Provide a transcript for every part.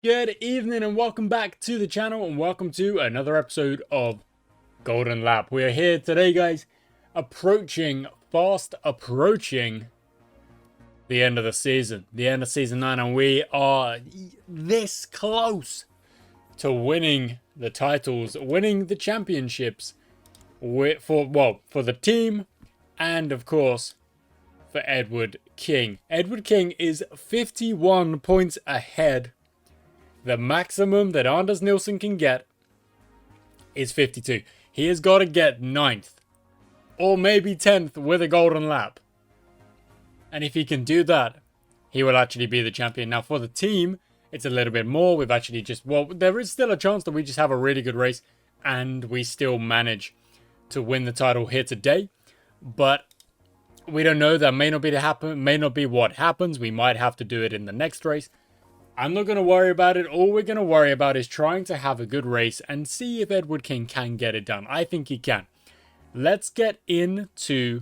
Good evening and welcome back to the channel and welcome to another episode of Golden Lap. We are here today, guys, fast approaching the end of the season, the end of season 9, and we are this close to winning the titles, winning the championships for the team and of course for Edward King. Edward King is 51 points ahead. The maximum that Anders Nilsson can get is 52. He has got to get 9th or maybe 10th with a golden lap. And if he can do that, he will actually be the champion. Now for the team, it's a little bit more. We've actually there is still a chance that we just have a really good race and we still manage to win the title here today. But we don't know. That may not be what happens. We might have to do it in the next race. I'm not going to worry about it. All we're going to worry about is trying to have a good race and see if Edward King can get it done. I think he can. Let's get into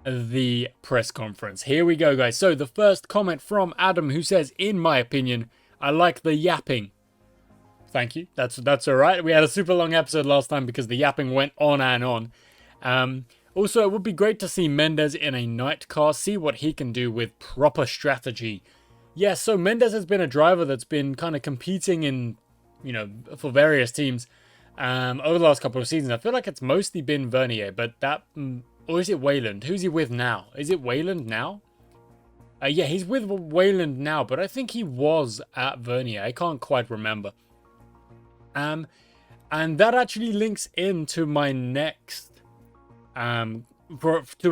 the press conference. Here we go, guys. So the first comment from Adam, who says, in my opinion, I like the yapping. Thank you. That's all right. We had a super long episode last time because the yapping went on and on. Also, it would be great to see Mendes in a night car, see what he can do with proper strategy. Yeah, so Mendes has been a driver that's been kind of competing in, for various teams over the last couple of seasons. I feel like it's mostly been Vernier, but or is it Wayland? Who's he with now? Is it Wayland now? Yeah, he's with Wayland now, but I think he was at Vernier. I can't quite remember. And that actually links into my next, to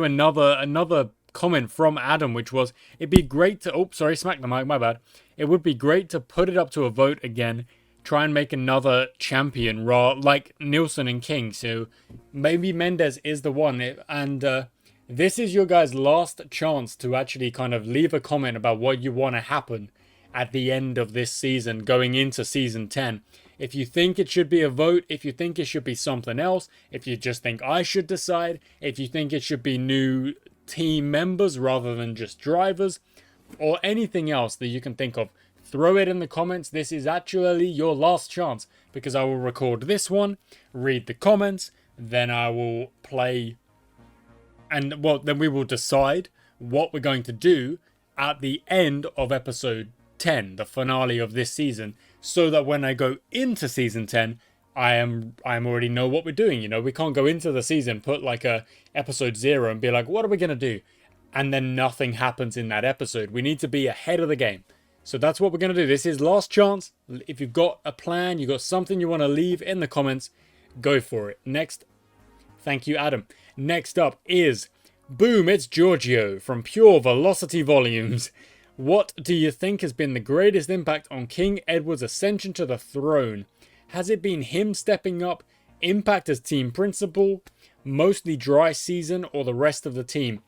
another comment from Adam, which was, it'd be great to, smack the mic, my bad. It would be great to put it up to a vote again, try and make another champion, like Nilsson and King. So maybe Mendes is the one. And this is your guys' last chance to actually kind of leave a comment about what you want to happen at the end of this season, going into season 10. If you think it should be a vote, if you think it should be something else, if you just think I should decide, if you think it should be new team members rather than just drivers, or anything else that you can think of, throw it in the comments. This is actually your last chance, because I will record this one, read the comments, then I will play, and then we will decide what we're going to do at the end of episode 10, the finale of this season, so that when I go into season 10, I already know what we're doing. We can't go into the season, put like a episode 0 and be like, what are we going to do? And then nothing happens in that episode. We need to be ahead of the game. So that's what we're going to do. This is last chance. If you've got a plan, you've got something you want to leave in the comments, go for it. Next, thank you, Adam. Next up is, boom, it's Giorgio from Pure Velocity Volumes. What do you think has been the greatest impact on King Edward's ascension to the throne? Has it been him stepping up, impact as team principal, mostly dry season, or the rest of the team?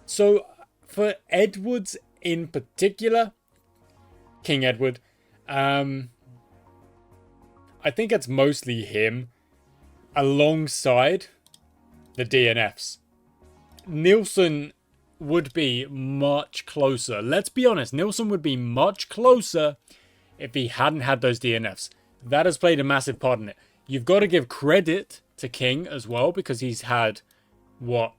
So, for Edwards in particular, King Edward, I think it's mostly him, alongside the DNFs. Nilsson would be much closer. Let's be honest, Nilsson would be much closer if he hadn't had those DNFs. That has played a massive part in it. You've got to give credit to King as well, because he's had win,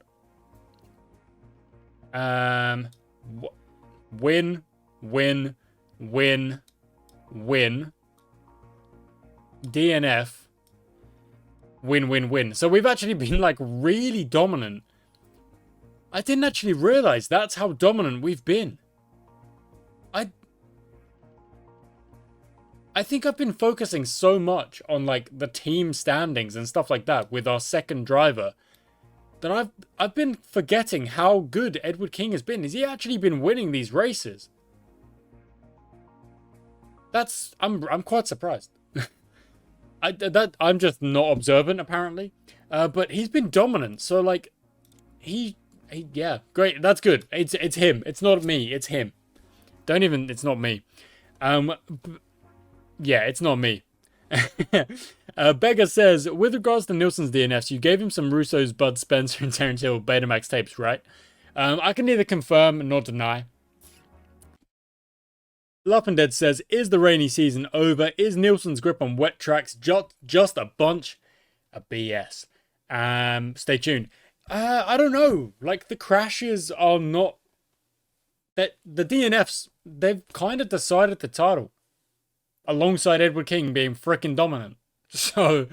DNF, win. So we've actually been like really dominant. I didn't actually realize that's how dominant we've been. I think I've been focusing so much on like the team standings and stuff like that with our second driver that I've been forgetting how good Edward King has been. Has he actually been winning these races? I'm quite surprised. I'm just not observant apparently. But he's been dominant. So like yeah, great. That's good. It's him. It's not me. It's him. It's not me. Yeah, it's not me. Beggar says, with regards to Nilsson's DNFs, you gave him some Russo's, Bud Spencer, and Terence Hill Betamax tapes, right? I can neither confirm nor deny. Luffendead says, is the rainy season over? Is Nielsen's grip on wet tracks just a bunch of BS? Stay tuned. I don't know. Like, the crashes are not... that the DNFs, they've kind of decided the title. Alongside Edward King being freaking dominant. So...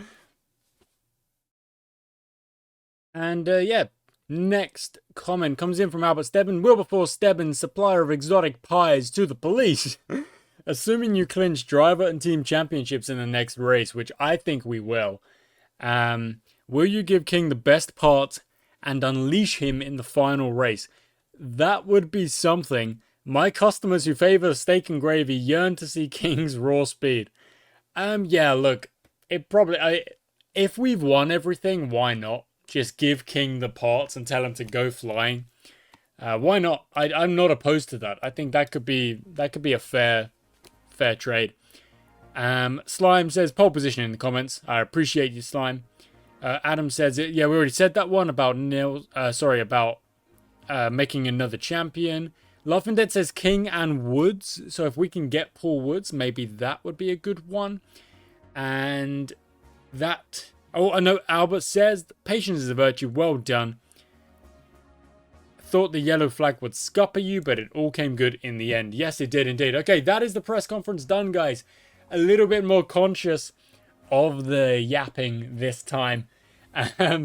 and, yeah. Next comment comes in from Albert Stebbin. Wilberforce Stebbin, supplier of exotic pies to the police. Assuming you clinch driver and team championships in the next race, which I think we will. Will you give King the best part and unleash him in the final race? That would be something. My customers who favor steak and gravy yearn to see King's raw speed. Yeah, look, it probably... if we've won everything, why not? Just give King the parts and tell him to go flying. Why not? I'm not opposed to that. I think that could be a fair trade. Slime says pole position in the comments. I appreciate you, Slime. Adam says it. Yeah, we already said that one about about making another champion. Luffendead says King and Woods. So if we can get Paul Woods, maybe that would be a good one. And that... oh, I know Albert says, patience is a virtue, well done. Thought the yellow flag would scupper you, but it all came good in the end. Yes, it did indeed. Okay, that is the press conference done, guys. A little bit more conscious of the yapping this time.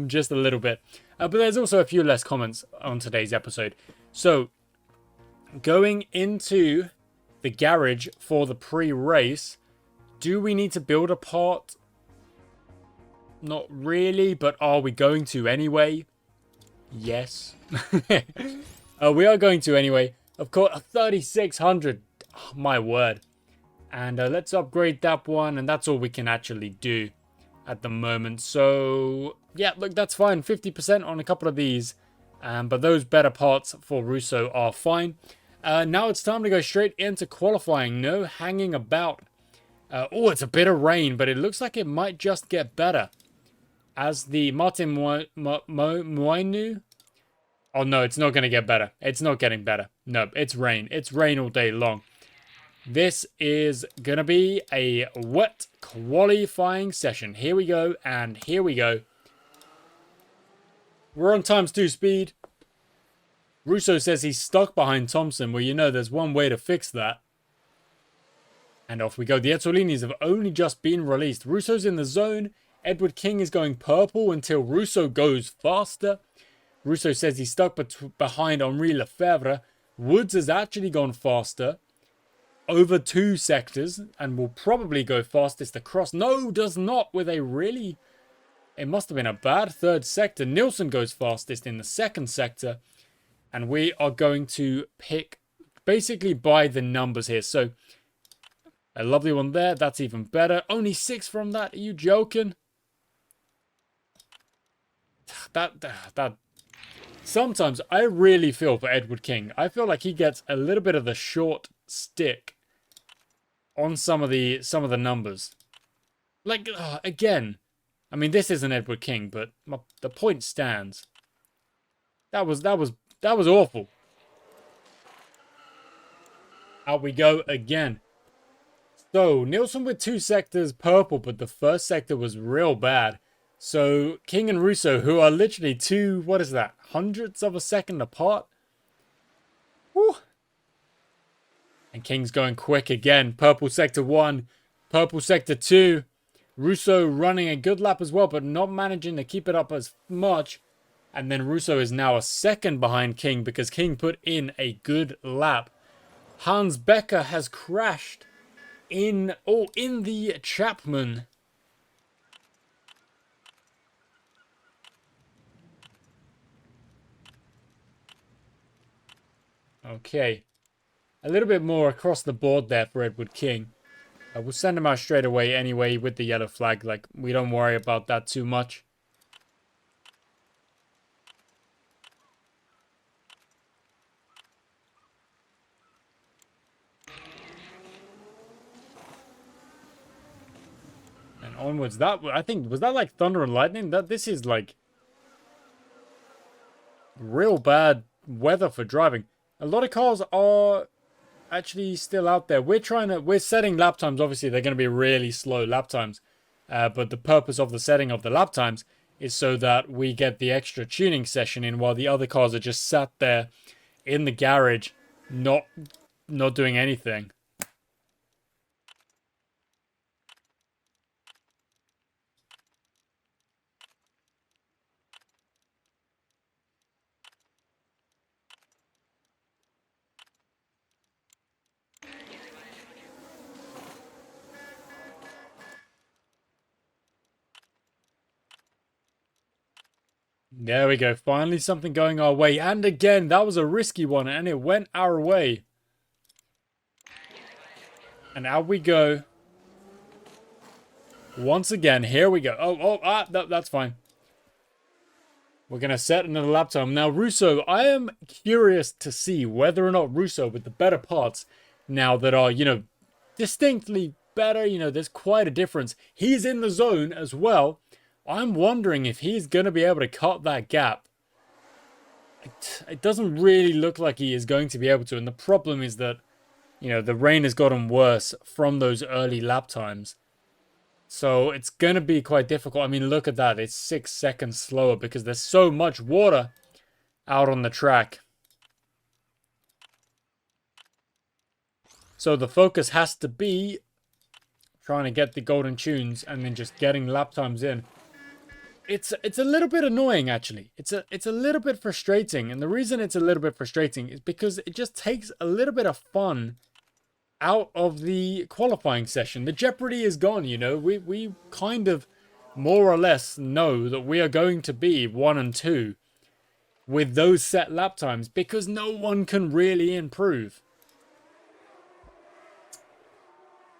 Just a little bit. But there's also a few less comments on today's episode. So, going into the garage for the pre-race, do we need to build a part? Not really, but are we going to anyway? Yes. We are going to anyway. Of course, a 3600. Oh, my word. And let's upgrade that one, and that's all we can actually do at the moment. So, yeah, look, that's fine. 50% on a couple of these. But those better parts for Russo are fine. Now it's time to go straight into qualifying. No hanging about. Oh, it's a bit of rain, but it looks like it might just get better. As the Martin Moinu... oh, no, it's not going to get better. It's not getting better. No, it's rain. It's rain all day long. This is going to be a wet qualifying session. Here we go, and here we go. We're on ×2 speed. Russo says he's stuck behind Thompson. Well, you know, there's one way to fix that. And off we go. The Etzolinis have only just been released. Russo's in the zone. Edward King is going purple until Russo goes faster. Russo says he's stuck behind Henri Lefebvre. Woods has actually gone faster. Over 2 sectors. And will probably go fastest across. No, does not. With a really... it must have been a bad 3rd sector. Nielsen goes fastest in the 2nd sector. And we are going to pick basically by the numbers here. So, a lovely one there. That's even better. Only 6 from that. Are you joking? That sometimes I really feel for Edward King. I feel like he gets a little bit of the short stick on some of the numbers. Like again, I mean, this isn't Edward King, but the point stands. That was awful. Out we go again. So Nielsen with 2 sectors purple, but the 1st sector was real bad. So, King and Russo, who are literally 2, what is that, hundredths of a second apart? Woo! And King's going quick again. Purple sector 1, purple sector 2. Russo running a good lap as well, but not managing to keep it up as much. And then Russo is now a second behind King because King put in a good lap. Hans Becker has crashed in the Chapman. Okay. A little bit more across the board there for Edward King. We'll send him out straight away anyway with the yellow flag. Like, we don't worry about that too much. And onwards. That, I think, was that like thunder and lightning? This is like real bad weather for driving. A lot of cars are actually still out there. We're setting lap times. Obviously, they're going to be really slow lap times. But the purpose of the setting of the lap times is so that we get the extra tuning session in while the other cars are just sat there in the garage, not doing anything. There we go. Finally something going our way. And again, that was a risky one, and it went our way. And out we go. Once again, here we go. That's fine. We're going to set another lap time. Now, Russo, I am curious to see whether or not Russo, with the better parts now that are, distinctly better, there's quite a difference. He's in the zone as well. I'm wondering if he's going to be able to cut that gap. It doesn't really look like he is going to be able to. And the problem is that, the rain has gotten worse from those early lap times. So it's going to be quite difficult. I mean, look at that. It's 6 seconds slower because there's so much water out on the track. So the focus has to be trying to get the golden tunes and then just getting lap times in. It's a little bit annoying, actually. It's a little bit frustrating. And the reason it's a little bit frustrating is because it just takes a little bit of fun out of the qualifying session. The jeopardy is gone, we kind of more or less know that we are going to be 1 and 2 with those set lap times because no one can really improve.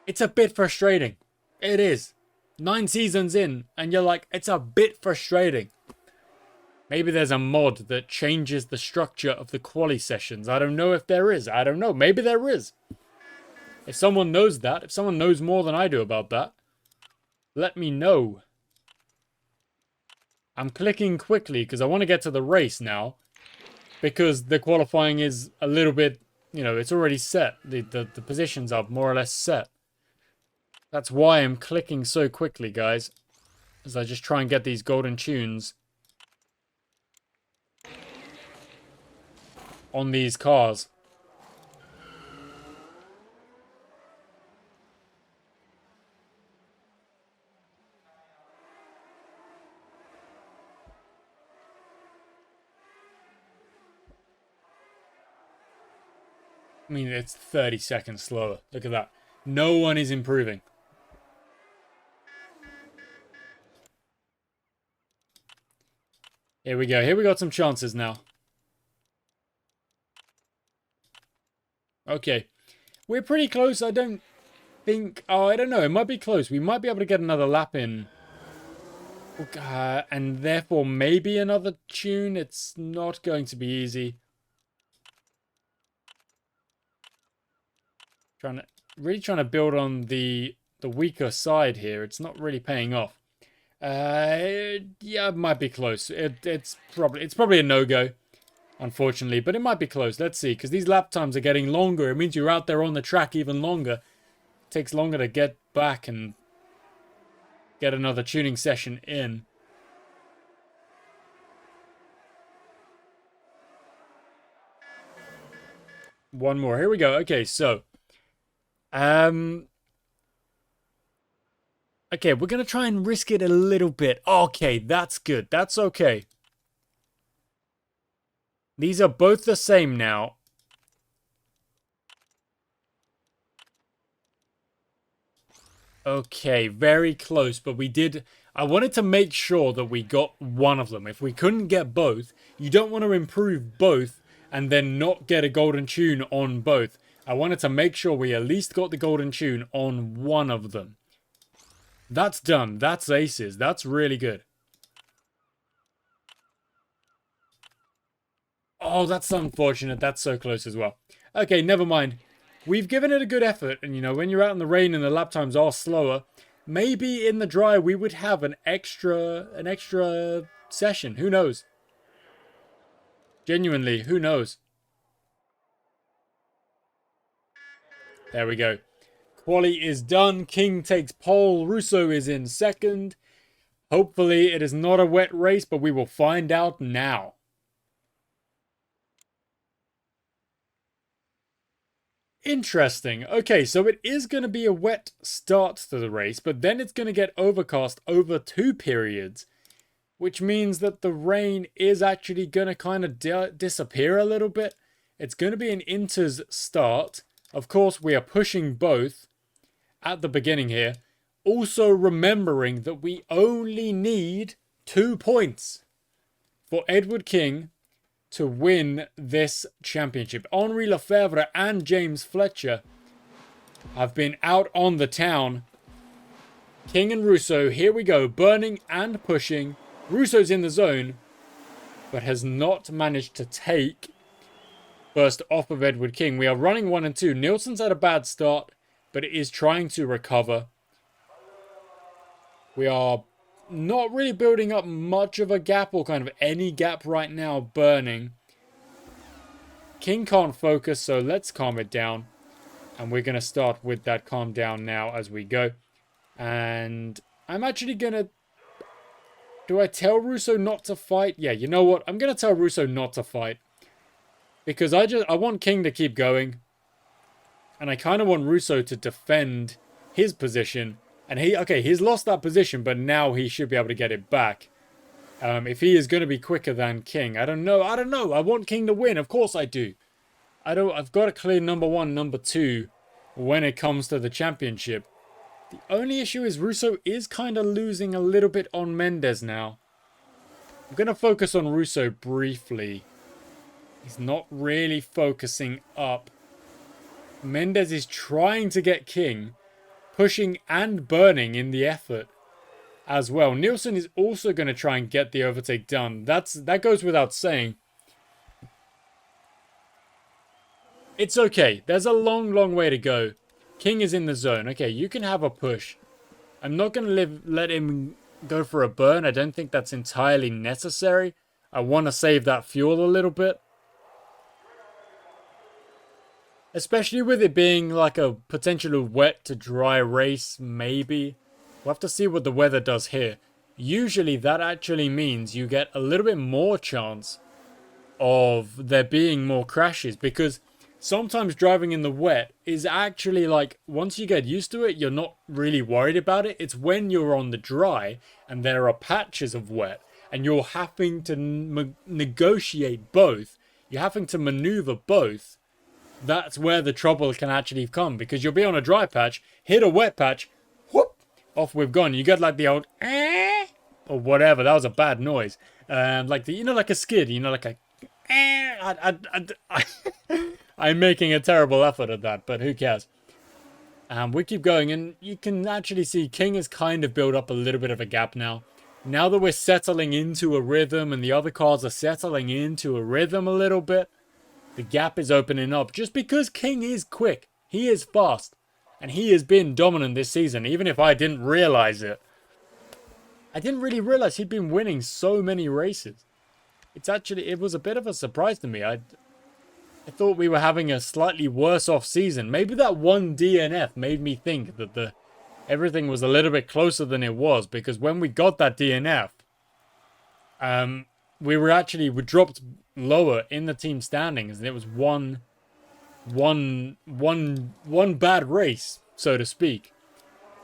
It's a bit frustrating. It is. 9 seasons in and you're like, it's a bit frustrating. Maybe there's a mod that changes the structure of the quali sessions. I don't know if there is. I don't know. Maybe there is. If someone knows that, if someone knows more than I do about that, let me know. I'm clicking quickly because I want to get to the race now. Because the qualifying is a little bit, it's already set. The positions are more or less set. That's why I'm clicking so quickly, guys. As I just try and get these golden tunes on these cars. I mean, it's 30 seconds slower. Look at that. No one is improving. Here we go. Here we got some chances now. Okay. We're pretty close. I don't think... Oh, I don't know. It might be close. We might be able to get another lap in. And therefore maybe another tune. It's not going to be easy. Really trying to build on the weaker side here. It's not really paying off. Yeah, it might be close. It's probably a no-go, unfortunately, but it might be close. Let's see, because these lap times are getting longer. It means you're out there on the track even longer. It takes longer to get back and get another tuning session in. One more. Here we go. Okay, so okay, we're going to try and risk it a little bit. Okay, that's good. That's okay. These are both the same now. Okay, very close, but we did... I wanted to make sure that we got one of them. If we couldn't get both, you don't want to improve both and then not get a golden tune on both. I wanted to make sure we at least got the golden tune on one of them. That's done. That's aces. That's really good. Oh, that's unfortunate. That's so close as well. Okay, never mind. We've given it a good effort. And, when you're out in the rain and the lap times are slower, maybe in the dry we would have an extra session. Who knows? Genuinely, who knows? There we go. Quali is done. King takes pole. Russo is in second. Hopefully it is not a wet race, but we will find out now. Interesting. Okay, so it is going to be a wet start to the race, but then it's going to get overcast over 2 periods, which means that the rain is actually going to kind of disappear a little bit. It's going to be an inters start. Of course, we are pushing both at the beginning here. Also remembering that we only need 2 points for Edward King to win this championship. Henri Lefebvre and James Fletcher have been out on the town. King and Russo, here we go, burning and pushing. Russo's in the zone, but has not managed to take first off of Edward King. We are running 1 and 2. Nielsen's had a bad start, but it is trying to recover. We are not really building up much of a gap or kind of any gap right now, burning. King can't focus, so let's calm it down. And we're going to start with that calm down now as we go. And I'm actually going to... Do I tell Russo not to fight? Yeah, you know what? I'm going to tell Russo not to fight. Because I want King to keep going. And I kind of want Russo to defend his position. And he's lost that position, but now he should be able to get it back. If he is going to be quicker than King. I don't know. I want King to win. Of course I do. I've got to clear number 1, number 2 when it comes to the championship. The only issue is Russo is kind of losing a little bit on Mendes now. I'm going to focus on Russo briefly. He's not really focusing up. Mendes is trying to get King, pushing and burning in the effort as well. Nielsen is also going to try and get the overtake done. That goes without saying. It's okay. There's a long way to go. King is in the zone. Okay, you can have a push. I'm not going to let him go for a burn. I don't think that's entirely necessary. I want to save that fuel a little bit. Especially with it being like a potentially wet to dry race, maybe. We'll have to see what the weather does here. Usually that actually means you get a little bit more chance of there being more crashes. Because sometimes driving in the wet is actually like, once you get used to it, you're not really worried about it. It's when you're on the dry and there are patches of wet and you're having to negotiate both. You're having to maneuver both. That's where the trouble can actually come, because you'll be on a dry patch, hit a wet patch, whoop, off we've gone. You get like the old or whatever. That was a bad noise. Like the, like a skid, like a I'm making a terrible effort at that, but who cares? We keep going, and you can actually see King has kind of built up a little bit of a gap now. Now that we're settling into a rhythm and the other cars are settling into a rhythm a little bit, the gap is opening up just because King is quick. He is fast. And he has been dominant this season, even if I didn't realize it. I didn't really realize he'd been winning so many races. It was a bit of a surprise to me. I thought we were having a slightly worse off season. Maybe that one DNF made me think that everything was a little bit closer than it was. Because when we got that DNF, we dropped lower in the team standings, and it was one bad race, so to speak,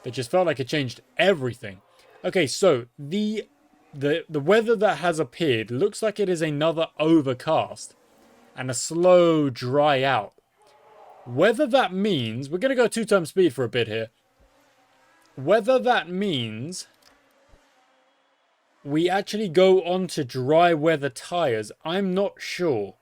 that just felt like it changed everything. Okay, so the weather that has appeared looks like it is another overcast and a slow dry out. Whether that means we're going to go 2 times speed for a bit here. Whether that means we actually go on to dry weather tires, I'm not sure.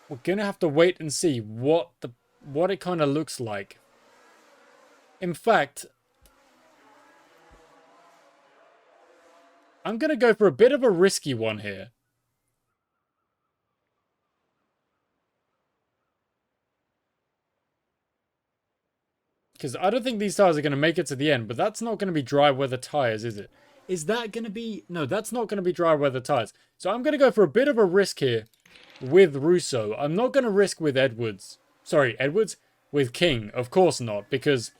We're gonna have to wait and see what it kind of looks like. In fact, I'm gonna go for a bit of a risky one here. Because I don't think these tires are going to make it to the end. But that's not going to be dry weather tires, is it? Is that going to be... No, that's not going to be dry weather tires. So I'm going to go for a bit of a risk here. with Russo. I'm not going to risk with Edwards. Sorry, Edwards? With King. Of course not, because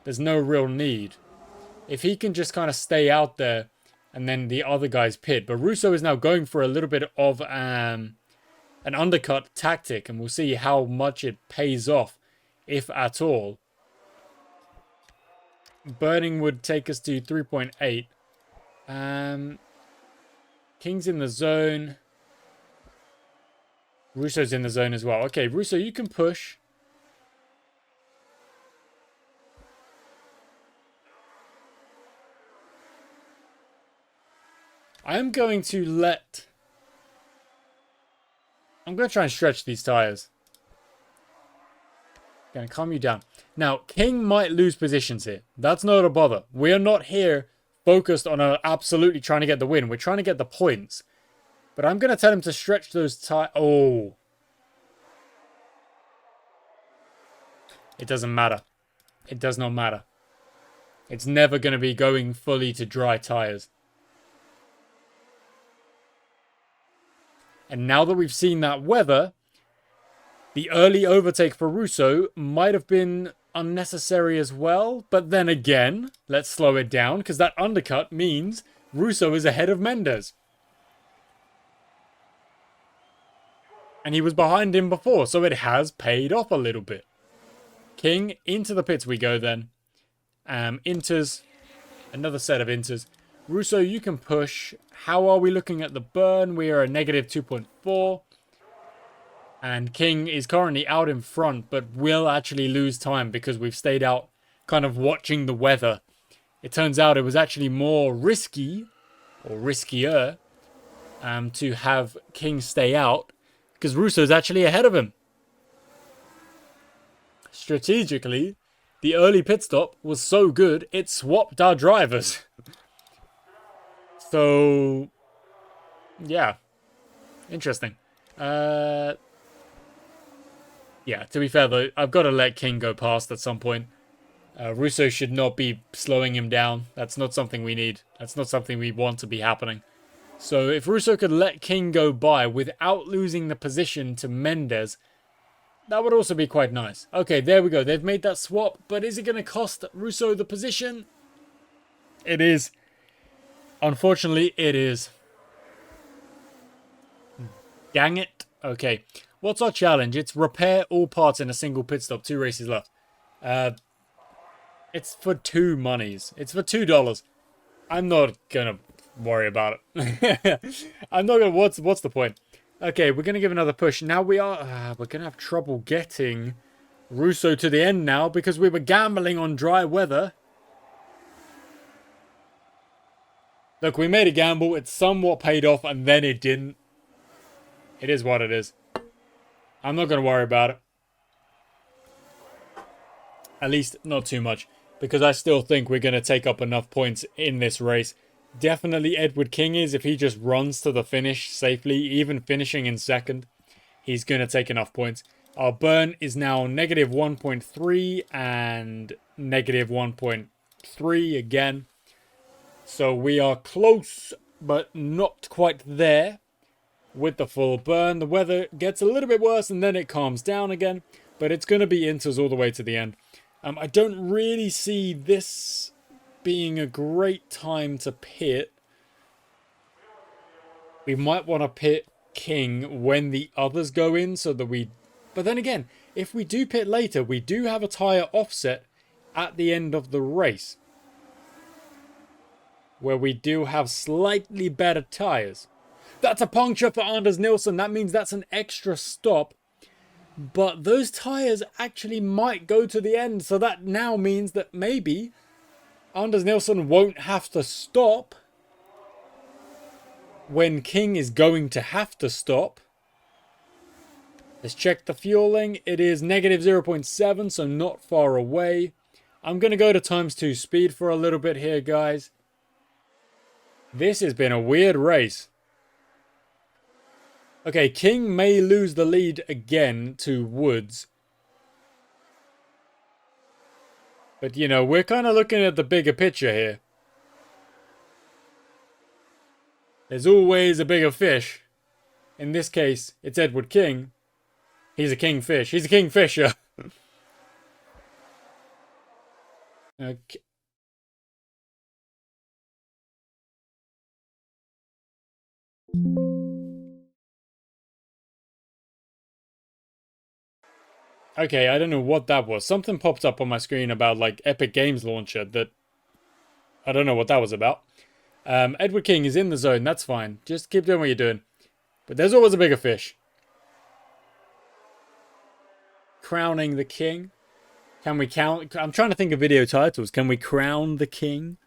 there's no real need. If he can just kind of stay out there and then the other guys pit. But Russo is now going for a little bit of an undercut tactic, and we'll see how much it pays off, if at all. Burning would take us to 3.8. King's in the zone. Russo's in the zone as well. Okay, Russo, you can push. I'm going to try and stretch these tires. Gonna calm you down. Now, King might lose positions here. That's not a bother. We are not here focused on absolutely trying to get the win. We're trying to get the points. But I'm gonna tell him to stretch those tires. Oh. It doesn't matter. It does not matter. It's never gonna be going fully to dry tires. And now that we've seen that weather, the early overtake for Russo might have been unnecessary as well. But then again, let's slow it down, because that undercut means Russo is ahead of Mendes. And he was behind him before, so it has paid off a little bit. King, into the pits we go then. Inters, another set of inters. Russo, you can push. How are we looking at the burn? We are a negative 2.4. And King is currently out in front, but will actually lose time because we've stayed out kind of watching the weather. It turns out it was actually more risky, or riskier, to have King stay out because Russo's actually ahead of him. Strategically, the early pit stop was so good, it swapped our drivers. So, yeah. Interesting. Yeah, to be fair though, I've got to let King go past at some point. Russo should not be slowing him down. That's not something we need. That's not something we want to be happening. So if Russo could let King go by without losing the position to Mendes, that would also be quite nice. Okay, there we go. They've made that swap, but is it going to cost Russo the position? It is. Unfortunately, it is. Dang it. Okay. What's our challenge? It's repair all parts in a single pit stop. 2 races left. It's for 2 monies. It's for $2. I'm not gonna worry about it. I'm not gonna. What's the point? Okay, we're gonna give another push. Now we're gonna have trouble getting Russo to the end now because we were gambling on dry weather. Look, we made a gamble. It somewhat paid off, and then it didn't. It is what it is. I'm not going to worry about it. At least, not too much. Because I still think we're going to take up enough points in this race. Definitely Edward King is. If he just runs to the finish safely, even finishing in second, he's going to take enough points. Our burn is now negative 1.3 and negative 1.3 again. So we are close, but not quite there with the full burn. The weather gets a little bit worse and then it calms down again, but it's going to be inters all the way to the end. I don't really see this being a great time to pit. We might want to pit King when the others go in so that we... But then again, if we do pit later, we do have a tyre offset at the end of the race, where we do have slightly better tyres. That's a puncture for Anders Nilsson. That means that's an extra stop. But those tyres actually might go to the end. So that now means that maybe Anders Nilsson won't have to stop when King is going to have to stop. Let's check the fueling. It is negative 0.7, so not far away. I'm going to go to ×2 speed for a little bit here, guys. This has been a weird race. Okay, King may lose the lead again to Woods. But, you know, we're kind of looking at the bigger picture here. There's always a bigger fish. In this case, it's Edward King. He's a kingfish. He's a kingfisher. Okay. Okay, I don't know what that was. Something popped up on my screen about like Epic Games Launcher that I don't know what that was about. Edward King is in the zone. That's fine. Just keep doing what you're doing. But there's always a bigger fish. Crowning the king. Can we count? I'm trying to think of video titles. Can we crown the king?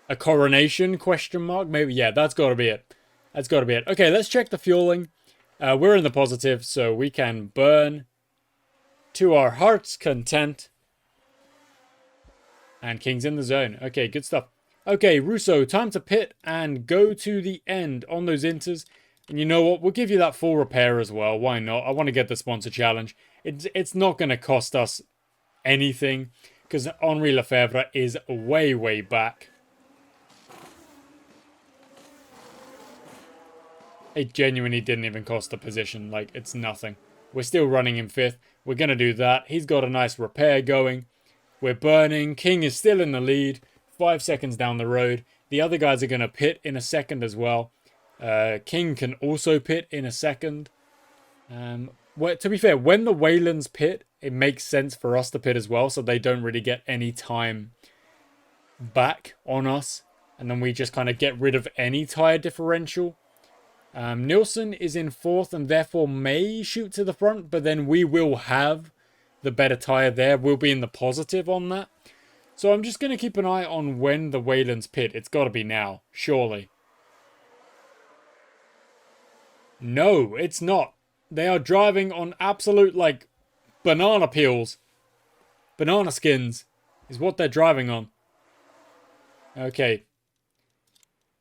A coronation? Question mark? Maybe. Yeah, that's got to be it. That's got to be it. Okay, let's check the fueling. We're in the positive, so we can burn to our heart's content. And King's in the zone. Okay, good stuff. Okay, Russo, time to pit and go to the end on those inters. And you know what? We'll give you that full repair as well. Why not? I want to get the sponsor challenge. It's not going to cost us anything because Henri Lefebvre is way, way back. It genuinely didn't even cost the position. Like, it's nothing. We're still running in 5th. We're going to do that. He's got a nice repair going. We're burning. King is still in the lead. 5 seconds down the road. The other guys are going to pit in a second as well. King can also pit in a second. Well, to be fair, when the Waylands pit, it makes sense for us to pit as well, so they don't really get any time back on us. And then we just kind of get rid of any tire differential. Nielsen is in 4th and therefore may shoot to the front, but then we will have the better tire there. We'll be in the positive on that. So I'm just going to keep an eye on when the Waylands pit. It's got to be now, surely. No, it's not. They are driving on absolute, like, banana peels. Banana skins is what they're driving on. Okay.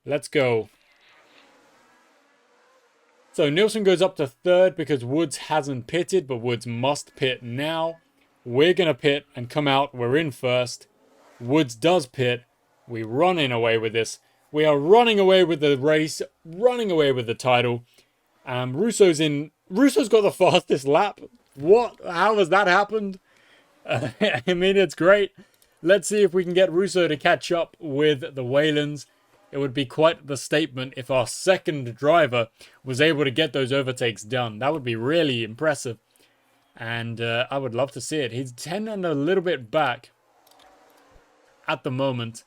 Let's go. So Nielsen goes up to 3rd because Woods hasn't pitted, but Woods must pit now. We're going to pit and come out. We're in 1st. Woods does pit. We run in away with this. We are running away with the race, running away with the title. Russo's got the fastest lap. What? How has that happened? I mean, it's great. Let's see if we can get Russo to catch up with the Waylands. It would be quite the statement if our second driver was able to get those overtakes done. That would be really impressive. And I would love to see it. He's 10 and a little bit back at the moment.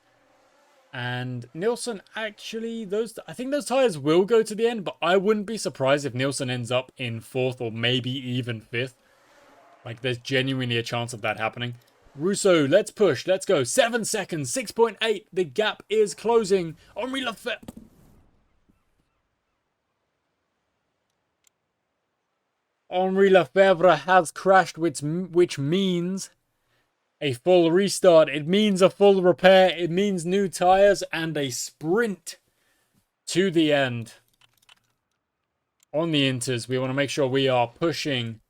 And Nielsen actually, I think those tires will go to the end, but I wouldn't be surprised if Nielsen ends up in 4th or maybe even 5th. Like, there's genuinely a chance of that happening. Russo, let's push. Let's go. 7 seconds. 6.8. The gap is closing. Henri Lefebvre. Henri Lefebvre has crashed, which means a full restart. It means a full repair. It means new tires and a sprint to the end. On the inters, we want to make sure we are pushing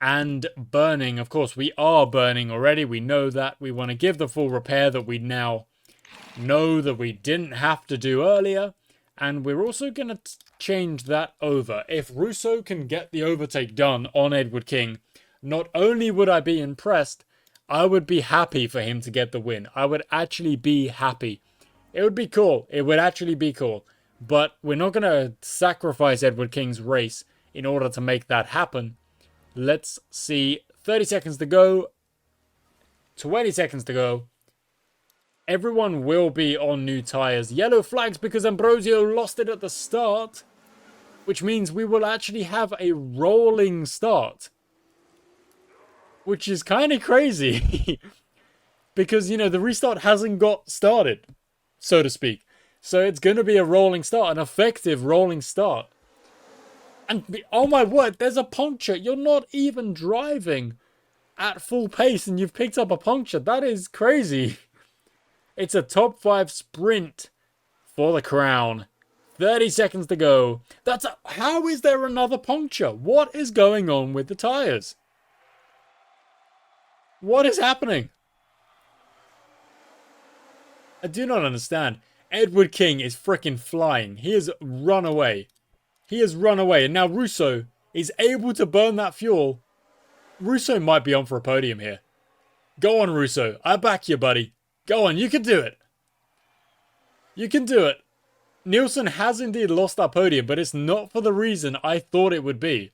and burning. Of course, we are burning already. We know that. We want to give the full repair that we now know that we didn't have to do earlier. And we're also going to change that over. If Russo can get the overtake done on Edward King, not only would I be impressed, I would be happy for him to get the win. I would actually be happy. It would be cool. It would actually be cool. But we're not going to sacrifice Edward King's race in order to make that happen. Let's see. 30 seconds to go. 20 seconds to go. Everyone will be on new tires. Yellow flags because Ambrosio lost it at the start. Which means we will actually have a rolling start. Which is kind of crazy. Because, you know, the restart hasn't got started, so to speak. So it's going to be a rolling start. An effective rolling start. And, oh my word, there's a puncture. You're not even driving at full pace and you've picked up a puncture. That is crazy. It's a top 5 sprint for the crown. 30 seconds to go. How is there another puncture? What is going on with the tires? What is happening? I do not understand. Edward King is freaking flying. He has run away. He has run away. And now Russo is able to burn that fuel. Russo might be on for a podium here. Go on, Russo. I back you, buddy. Go on. You can do it. You can do it. Nielsen has indeed lost that podium, but it's not for the reason I thought it would be.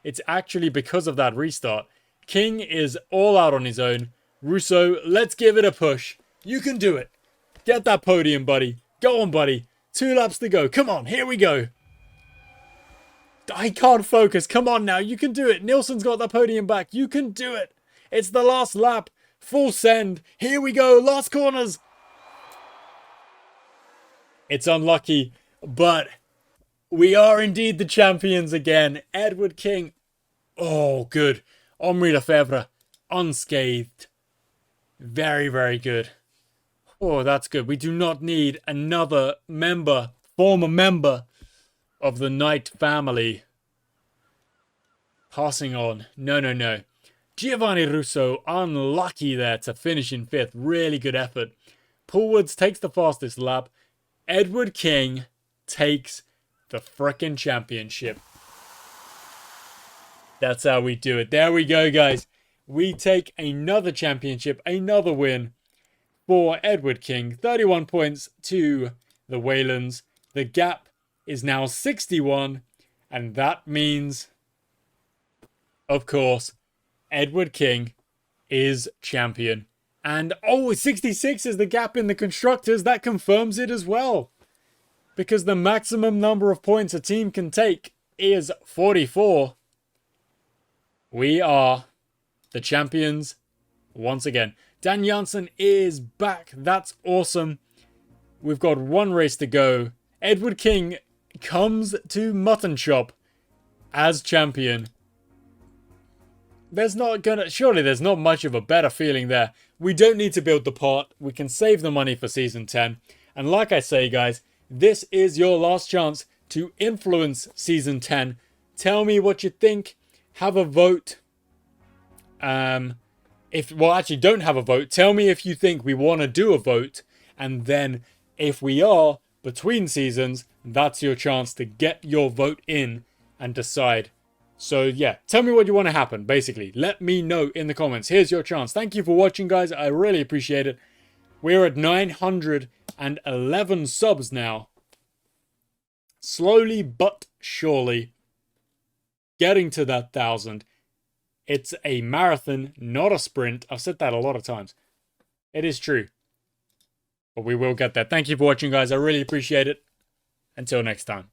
It's actually because of that restart. King is all out on his own. Russo, let's give it a push. You can do it. Get that podium, buddy. Go on, buddy. 2 laps to go. Come on, here we go. I can't focus. Come on now. You can do it. Nielsen's got the podium back. You can do it. It's the last lap. Full send. Here we go. Last corners. It's unlucky, but we are indeed the champions again. Edward King. Oh, good. Henri Lefebvre. Unscathed. Very, very good. Oh, that's good. We do not need another member, former member of the Knight family passing on. No, no, no. Giovanni Russo, unlucky there to finish in 5th. Really good effort. Paul Woods takes the fastest lap. Edward King takes the frickin' championship. That's how we do it. There we go, guys. We take another championship, another win for Edward King. 31 points to the Waylands. The gap is now 61, and that means, of course, Edward King is champion. And, oh, 66 is the gap in the Constructors. That confirms it as well. Because the maximum number of points a team can take is 44. We are the champions once again. Dan Janssen is back. That's awesome. We've got 1 race to go. Edward King comes to Mutton Shop as champion. Surely there's not much of a better feeling there. We don't need to build the pot. We can save the money for Season 10. And like I say, guys, this is your last chance to influence Season 10. Tell me what you think. Have a vote. Actually, don't have a vote. Tell me if you think we want to do a vote. And then, if we are between seasons, that's your chance to get your vote in and decide. So, yeah, tell me what you want to happen, basically. Let me know in the comments. Here's your chance. Thank you for watching, guys. I really appreciate it. We're at 911 subs now. Slowly but surely getting to that 1,000. It's a marathon, not a sprint. I've said that a lot of times. It is true. But we will get there. Thank you for watching, guys. I really appreciate it. Until next time.